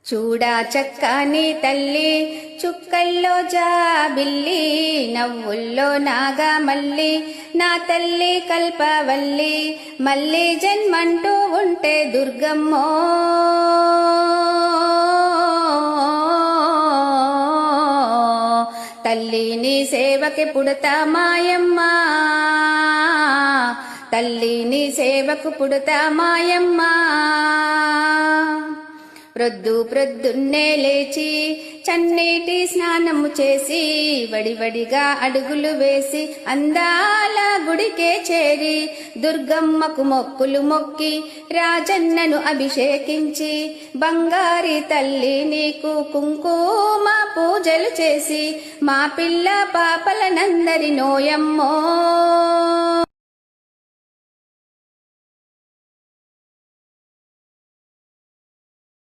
చూడా చక్కని తల్లి చుక్కల్లో జాబిల్లి నవ్వుల్లో నాగమల్లి నా తల్లి కల్పవల్లి మళ్ళీ జన్మంటూ ఉంటే దుర్గమ్మో తల్లి నీ సేవకి పుడతా మాయమ్మ తల్లి నీ సేవకు పుడతా మాయమ్మ ప్రొద్దున్నే లేచి చన్నీటి స్నానము చేసి వడివడిగా అడుగులు వేసి అందాల గుడికే చేరి దుర్గమ్మకు మొక్కులు మొక్కి రాజన్నను అభిషేకించి బంగారి తల్లి నీకు కుంకుమ పూజలు చేసి మా పిల్ల పాపలనందరి నోయమ్మో